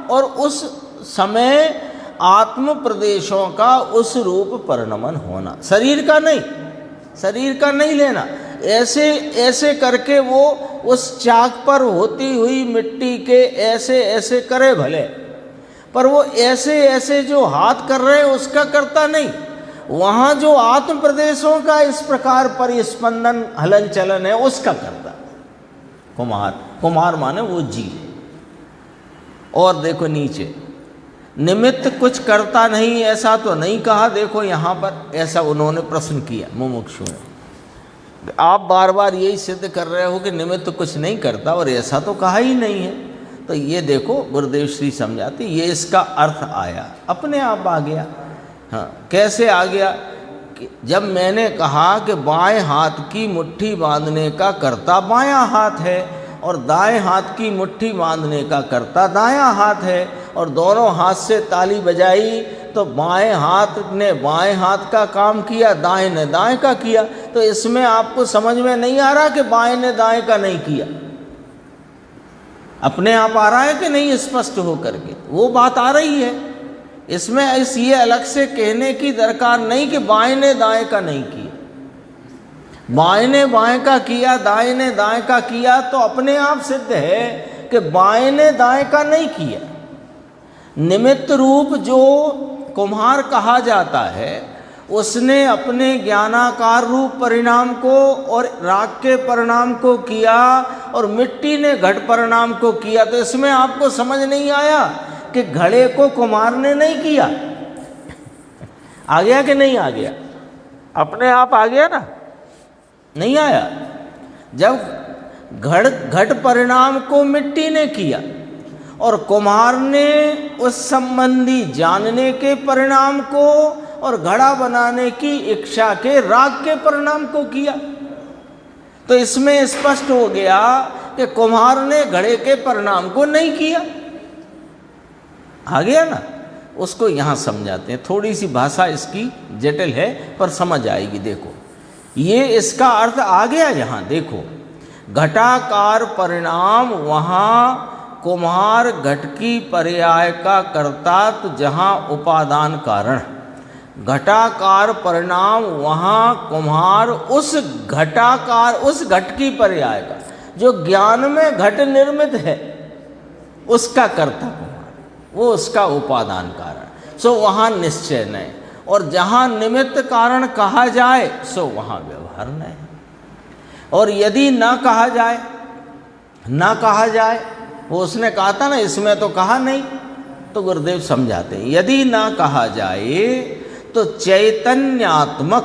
और उस समय आत्म प्रदेशों का उस रूप परिणमन होना, शरीर का नहीं, शरीर का नहीं लेना। ऐसे ऐसे करके वो उस चाक पर होती हुई मिट्टी के ऐसे ऐसे करे भले, पर वो ऐसे ऐसे जो हाथ कर रहे हैं उसका करता नहीं। वहाँ जो आत्म प्रदेशों का इस प्रकार परिस्पंदन हलन चलन है उसका करता कुम्हार। कुम्हार माने वो जीव। और देखो नीचे, निमित्त कुछ करता नहीं ऐसा तो नहीं कहा, देखो यहाँ पर ऐसा उन्होंने प्रश्न किया मुमुक्षु ने। आप बार बार यही सिद्ध कर रहे हो कि निमित्त कुछ नहीं करता, और ऐसा तो कहा ही नहीं है। तो ये देखो गुरुदेव श्री समझाती, ये इसका अर्थ आया, अपने आप आ गया। हाँ, कैसे आ गया? कि जब मैंने कहा कि बाएं हाथ की मुट्ठी बांधने का कर्ता बायां हाथ है, और दाएं हाथ की मुट्ठी बांधने का कर्ता दायां हाथ है, और दोनों हाथ से ताली बजाई तो बाएं हाथ ने बाएं हाथ का काम किया, दाएं ने दाएं का किया। तो इसमें आपको समझ में नहीं आ रहा कि बाएं ने दाएं का नहीं किया? अपने आप आ रहा है कि नहीं स्पष्ट हो करके? वो बात आ रही है इसमें। ये अलग से कहने की दरकार नहीं कि बाएं ने दाएं का नहीं किया। बाएं ने बाएं का किया, दाएं ने दाएं का किया, तो अपने आप सिद्ध है कि बाएं ने दाएं का नहीं किया। निमित्त रूप जो कुम्हार कहा जाता है उसने अपने ज्ञानाकार रूप परिणाम को और राग के परिणाम को किया, और मिट्टी ने घट परिणाम को किया। तो इसमें आपको समझ नहीं आया कि घड़े को कुम्हार ने नहीं किया? आ गया कि नहीं आ गया? अपने आप आ गया ना? नहीं आया। जब घट परिणाम को मिट्टी ने किया और कुम्हार ने उस संबंधी जानने के परिणाम को और घड़ा बनाने की इच्छा के राग के परिणाम को किया। तो इसमें स्पष्ट हो गया कि कुम्हार ने घड़े के परिणाम को नहीं किया। आ गया ना? उसको यहाँ समझाते हैं। थोड़ी सी भाषा इसकी जटिल है पर समझ आएगी। देखो, ये इसका अर्थ आ गया यहाँ। देखो, घटाकार परिणाम वहाँ कुम्हार घट की पर्याय का कर्ता, तो जहाँ उपादान कारण। घटाकार परिणाम वहाँ कुम्हार उस घटाकार, उस घट की पर्याय का, जो ज्ञान में घट निर्मित है, उसका कर्ता कुम्हार, वो उसका उपादान कारण। सो वहाँ निश्चय नहीं। और जहाँ निमित्त कारण कहा जाए सो वहाँ व्यवहार नहीं। और यदि ना कहा जाए, ना कहा जाए, वो उसने कहा था ना, इसमें तो कहा नहीं, तो गुरुदेव समझाते हैं, यदि ना कहा जाए तो चैतन्यात्मक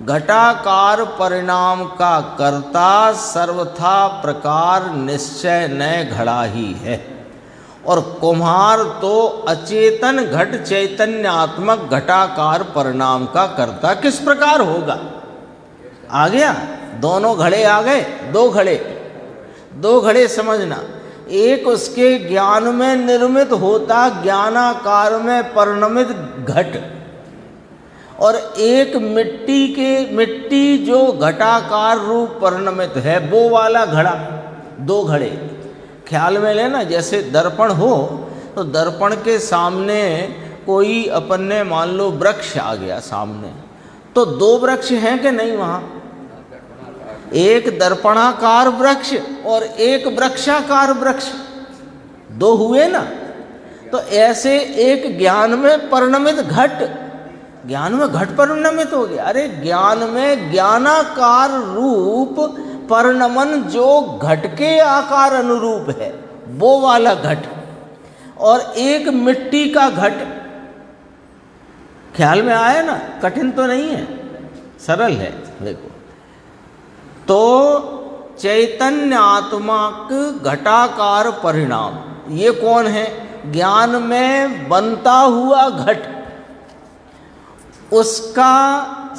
घटाकार परिणाम का कर्ता सर्वथा प्रकार निश्चय न घड़ा ही है। और कुम्हार तो अचेतन घट चैतन्यात्मक घटाकार परिणाम का कर्ता किस प्रकार होगा? आ गया? दोनों घड़े आ गए। दो घड़े समझना। एक उसके ज्ञान में निर्मित होता ज्ञानाकार में परिणमित घट, और एक मिट्टी जो घटाकार रूप परिणमित है, वो वाला घड़ा। दो घड़े ख्याल में लेना। जैसे दर्पण हो तो दर्पण के सामने कोई अपन ने मान लो वृक्ष आ गया सामने, तो दो वृक्ष हैं कि नहीं वहाँ? एक दर्पणाकार वृक्ष और एक वृक्षाकार वृक्ष, दो हुए ना। तो ऐसे एक ज्ञान में परिणमित घट, ज्ञान में घट परिणमित हो गया। अरे ज्ञान में ज्ञानाकार रूप परिणमन जो घट के आकार अनुरूप है, वो वाला घट, और एक मिट्टी का घट। ख्याल में आया ना? कठिन तो नहीं है, सरल है। देखो, तो चैतन्यात्मक घटाकार परिणाम, ये कौन है? ज्ञान में बनता हुआ घट, उसका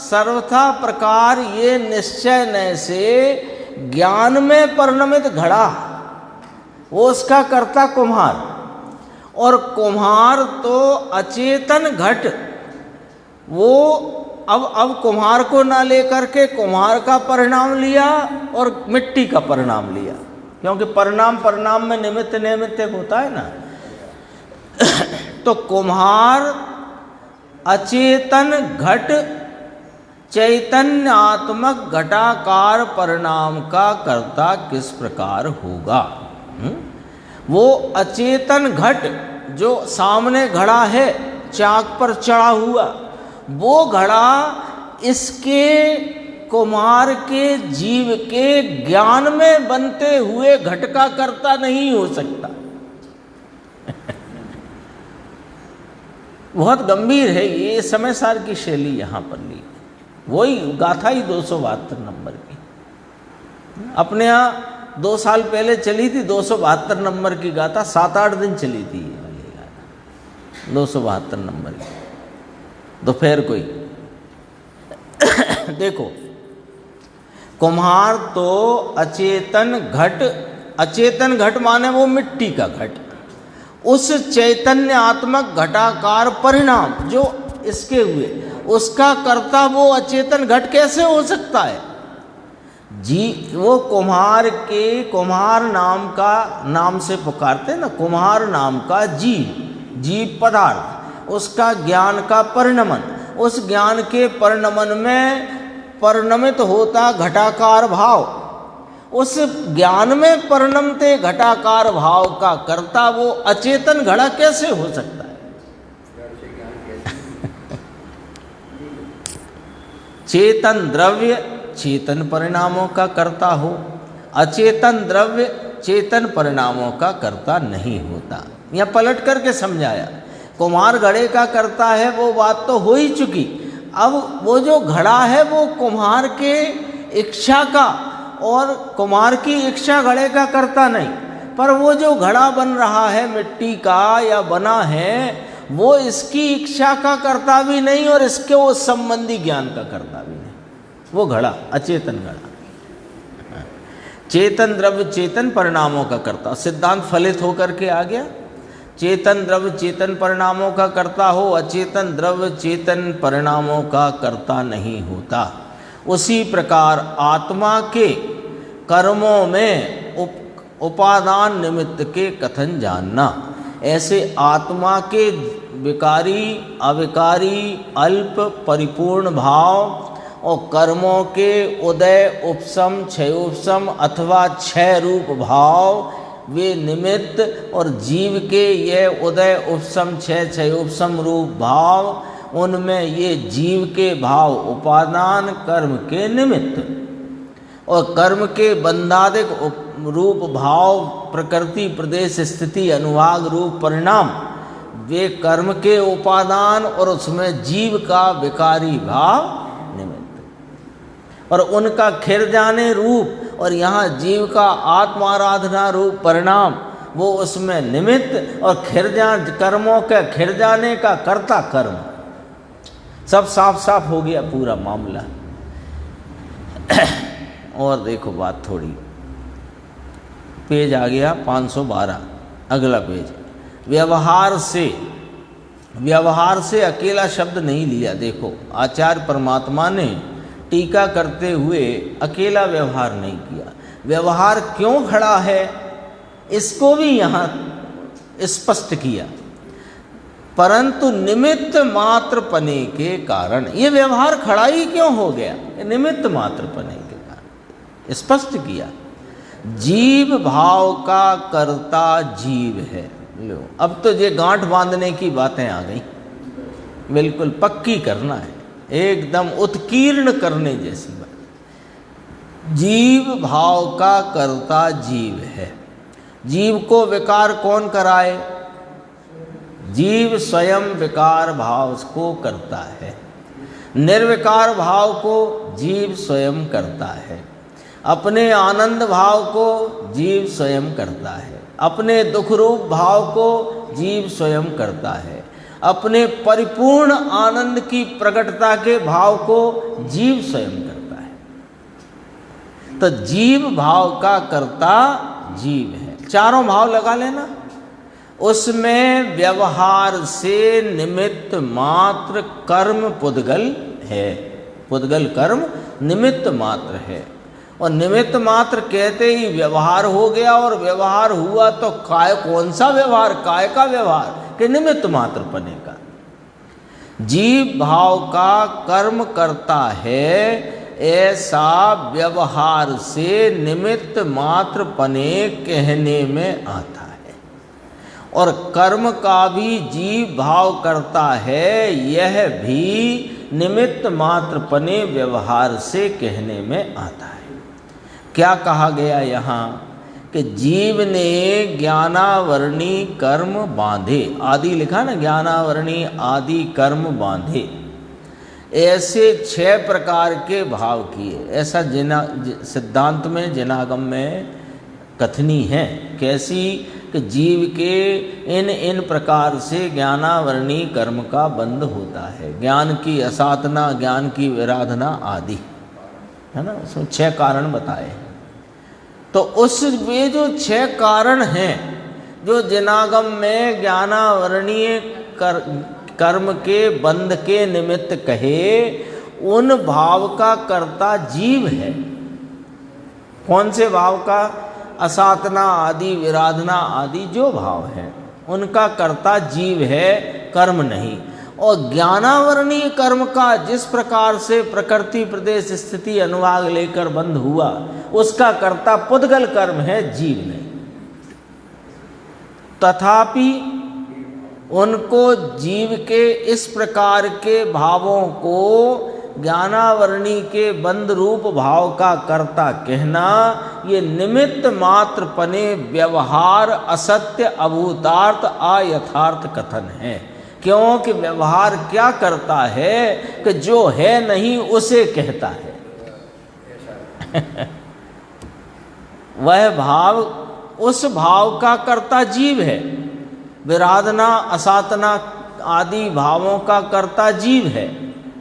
सर्वथा प्रकार ये निश्चय न से ज्ञान में परिणमित घड़ा, वो उसका कर्ता कुम्हार। और कुम्हार तो अचेतन घट, वो अब कुम्हार को ना लेकर के कुम्हार का परिणाम लिया और मिट्टी का परिणाम लिया, क्योंकि परिणाम में निमित्त होता है ना। तो कुम्हार अचेतन घट चैतन्यात्मक घटाकार परिणाम का कर्ता किस प्रकार होगा? वो अचेतन घट जो सामने घड़ा है, चाक पर चढ़ा हुआ, वो घड़ा इसके कुम्हार के जीव के ज्ञान में बनते हुए घट का कर्ता नहीं हो सकता। बहुत गंभीर है ये, समय सार की शैली यहाँ पर ली। वही गाथा ही 272 नंबर की अपने यहाँ 2 साल पहले चली थी। 272 नंबर की गाथा 7-8 दिन चली थी ये वाली गाथा, 272 नंबर की। दोपहर कोई देखो, कुम्हार तो अचेतन घट माने वो मिट्टी का घट, उस चैतन्यात्मक घटाकार परिणाम जो इसके हुए, उसका कर्ता वो अचेतन घट कैसे हो सकता है? जी, वो कुम्हार नाम से पुकारते ना, कुम्हार नाम का जीव पदार्थ, उसका ज्ञान का परिणमन, उस ज्ञान के परिणमन में परिणमित होता घटाकार भाव, उस ज्ञान में परिणमते घटाकार भाव का कर्ता वो अचेतन घड़ा कैसे हो सकता है? चेतन द्रव्य चेतन परिणामों का कर्ता हो, अचेतन द्रव्य चेतन परिणामों का कर्ता नहीं होता। यह पलट करके समझाया। कुम्हार घड़े का कर्ता है, वो बात तो हो ही चुकी। अब वो जो घड़ा है वो कुम्हार के इच्छा का, और कुम्हार की इच्छा घड़े का कर्ता नहीं। पर वो जो घड़ा बन रहा है मिट्टी का या बना है, वो इसकी इच्छा का करता भी नहीं और इसके उस संबंधी ज्ञान का करता भी नहीं। वो घड़ा, अचेतन घड़ा, चेतन द्रव्य चेतन परिणामों का करता। सिद्धांत फलित होकर के आ गया। चेतन द्रव्य चेतन परिणामों का करता हो, अचेतन द्रव्य चेतन परिणामों का करता नहीं होता। उसी प्रकार आत्मा के कर्मों में उपादान निमित्त के कथन जानना। ऐसे आत्मा के विकारी, अविकारी, अल्प, परिपूर्ण भाव और कर्मों के उदय, उपशम, क्षयोपशम अथवा क्षय रूप भाव, वे निमित्त, और जीव के ये उदय, उपशम, क्षयोपशम रूप भाव, उनमें ये जीव के भाव उपादान कर्म के निमित्त, और कर्म के बंधादिक रूप भाव प्रकृति, प्रदेश, स्थिति, अनुभाग रूप परिणाम, वे कर्म के उपादान और उसमें जीव का विकारी भाव निमित्त, और उनका खिर जाने रूप, और यहाँ जीव का आत्माराधना रूप परिणाम, वो उसमें निमित्त, और कर्मों के खिर जाने का कर्ता कर्म। सब साफ साफ हो गया पूरा मामला। और देखो बात थोड़ी, पेज आ गया 512, अगला पेज। व्यवहार से अकेला शब्द नहीं लिया। देखो आचार्य परमात्मा ने टीका करते हुए अकेला व्यवहार नहीं किया। व्यवहार क्यों खड़ा है इसको भी यहाँ स्पष्ट किया, परंतु निमित्त मात्र पने के कारण। ये व्यवहार खड़ा ही क्यों हो गया? निमित्त मात्र पने के कारण स्पष्ट किया। जीव भाव का कर्ता जीव है। लो, अब तो ये गांठ बांधने की बातें आ गई, बिल्कुल पक्की करना है, एकदम उत्कीर्ण करने जैसी बात। जीव भाव का कर्ता जीव है। जीव को विकार कौन कराए? जीव स्वयं विकार भाव को करता है। निर्विकार भाव को जीव स्वयं करता है। अपने आनंद भाव को जीव स्वयं करता है। अपने दुख रूप भाव को जीव स्वयं करता है। अपने परिपूर्ण आनंद की प्रकटता के भाव को जीव स्वयं करता है। तो जीव भाव का कर्ता जीव है। चारों भाव लगा लेना। उसमें व्यवहार से निमित्त मात्र कर्म पुद्गल है। पुद्गल कर्म निमित्त मात्र है, और निमित्त मात्र कहते ही व्यवहार हो गया। और व्यवहार हुआ तो काय, कौन सा व्यवहार? काय का व्यवहार कि निमित्त मात्र पने का। जीव भाव का कर्म करता है, ऐसा व्यवहार से निमित्त मात्र पने कहने में आता है। और कर्म का भी जीव भाव करता है, यह भी निमित्त मात्र पने व्यवहार से कहने में आता है। क्या कहा गया यहाँ कि जीव ने ज्ञानावरणी कर्म बांधे। आदि लिखा ना, ज्ञानावरणी आदि कर्म बांधे। ऐसे 6 प्रकार के भाव किए। ऐसा सिद्धांत में जिनागम में कथनी है। कैसी? कि जीव के इन प्रकार से ज्ञानावरणी कर्म का बंध होता है। ज्ञान की असाधना, ज्ञान की विराधना आदि, है ना, उसमें 6 कारण बताए हैं। तो उस वे जो 6 कारण हैं जो जिनागम में ज्ञानावरणीय कर्म के बंध के निमित्त कहे, उन भाव का कर्ता जीव है। कौन से भाव का? असातना आदि, विराधना आदि जो भाव हैं उनका कर्ता जीव है, कर्म नहीं। और ज्ञानावरणीय कर्म का जिस प्रकार से प्रकृति, प्रदेश, स्थिति, अनुभाग लेकर बंध हुआ, उसका कर्ता पुद्गल कर्म है, जीव नहीं। तथापि उनको जीव के इस प्रकार के भावों को ज्ञानावरणी के बंध रूप भाव का कर्ता कहना, ये निमित्त मात्र पने व्यवहार असत्य, अभूतार्थ, अयथार्थ कथन है। क्योंकि व्यवहार क्या करता है कि जो है नहीं उसे कहता है। वह भाव उस भाव का कर्ता जीव है। विराधना असातना आदि भावों का कर्ता जीव है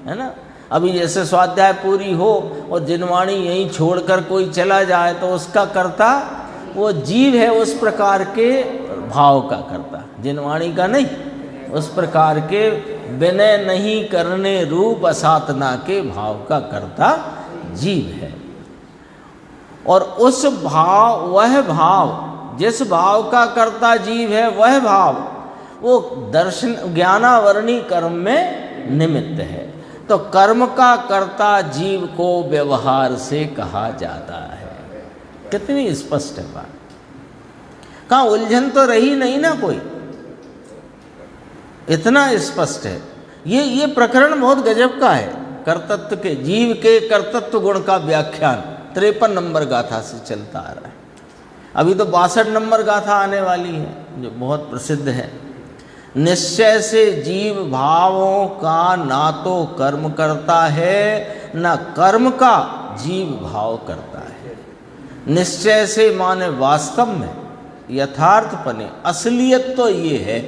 ना। अभी जैसे स्वाध्याय पूरी हो और जिनवाणी यहीं छोड़कर कोई चला जाए तो उसका कर्ता वो जीव है, उस प्रकार के भाव का कर्ता, जिनवाणी का नहीं। उस प्रकार के विनय नहीं करने रूप असातना के भाव का कर्ता जीव है। और उस भाव, वह भाव, जिस भाव का कर्ता जीव है, वह भाव वो दर्शन ज्ञानावरणी कर्म में निमित्त है। तो कर्म का कर्ता जीव को व्यवहार से कहा जाता है। कितनी स्पष्ट है बात, कहाँ उलझन तो रही नहीं ना कोई, इतना स्पष्ट है। ये प्रकरण बहुत गजब का है। कर्तृत्व के, जीव के कर्तृत्व गुण का व्याख्यान 53 नंबर गाथा से चलता आ रहा है। अभी तो 62 नंबर गाथा आने वाली है जो बहुत प्रसिद्ध है। निश्चय से जीव भावों का ना तो कर्म करता है, न कर्म का जीव भाव करता है। निश्चय से माने वास्तव में, यथार्थपने, असलियत तो ये है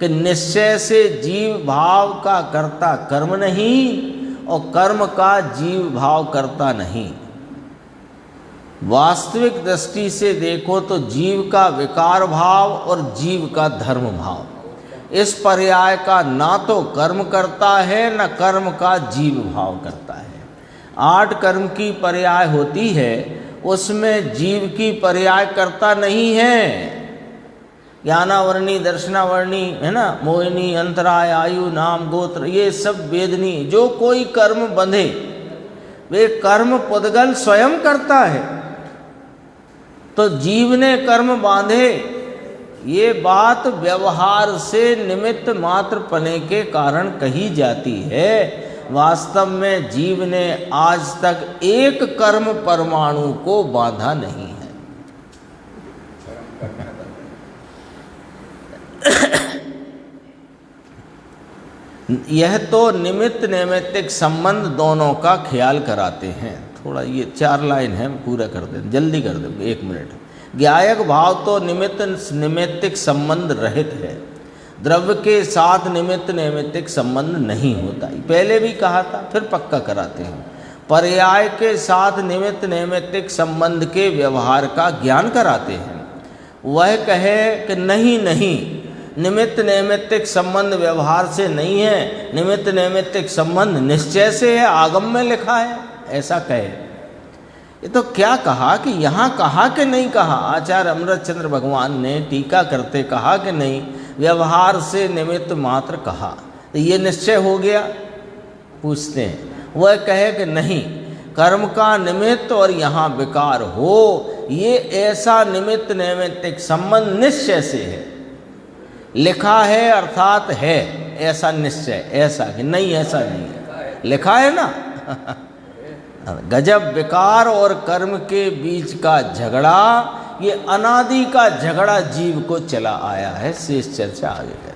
कि निश्चय से जीव भाव का कर्ता कर्म नहीं और कर्म का जीव भाव करता नहीं। वास्तविक दृष्टि से देखो तो जीव का विकार भाव और जीव का धर्म भाव, इस पर्याय का ना तो कर्म करता है न कर्म का जीव भाव करता है। 8 कर्म की पर्याय होती है, उसमें जीव की पर्याय करता नहीं है। ज्ञानावर्णी, दर्शनावर्णी है ना, मोहिनी, अंतराय, आयु, नाम, गोत्र, ये सब वेदनी। जो कोई कर्म बंधे वे कर्म पुद्गल स्वयं करता है। तो जीव ने कर्म बांधे, ये बात व्यवहार से निमित्त मात्र पने के कारण कही जाती है। वास्तव में जीव ने आज तक एक कर्म परमाणु को बांधा नहीं है। यह तो निमित्त नैमित्तिक संबंध दोनों का ख्याल कराते हैं। थोड़ा ये 4 लाइन है, पूरा कर दें, जल्दी कर दें, 1 मिनट। ज्ञायक भाव तो निमित्त नैमित्तिक संबंध रहित है, द्रव्य के साथ निमित्त नैमित्तिक संबंध नहीं होता। पहले भी कहा था, फिर पक्का कराते हैं। पर्याय के साथ निमित्त नैमित्तिक संबंध के व्यवहार का ज्ञान कराते हैं। वह कहे कि नहीं नहीं, निमित्त नैमित्तिक संबंध व्यवहार से नहीं है, निमित्त नैमित्तिक संबंध निश्चय से है, आगम में लिखा है, ऐसा कहे। ये तो क्या कहा कि यहाँ कहा कि नहीं कहा। आचार्य अमृतचंद्र भगवान ने टीका करते कहा कि नहीं, व्यवहार से निमित्त मात्र कहा, तो ये निश्चय हो गया। पूछते हैं, वह कहे कि नहीं, कर्म का निमित्त और यहाँ विकार हो, ये ऐसा निमित्त नैमित्तिक संबंध निश्चय से है। लिखा है अर्थात है, ऐसा निश्चय, ऐसा कि नहीं, ऐसा नहीं है, लिखा है ना। गजब, विकार और कर्म के बीच का झगड़ा, ये अनादि का झगड़ा जीव को चला आया है। शेष चर्चा आगे।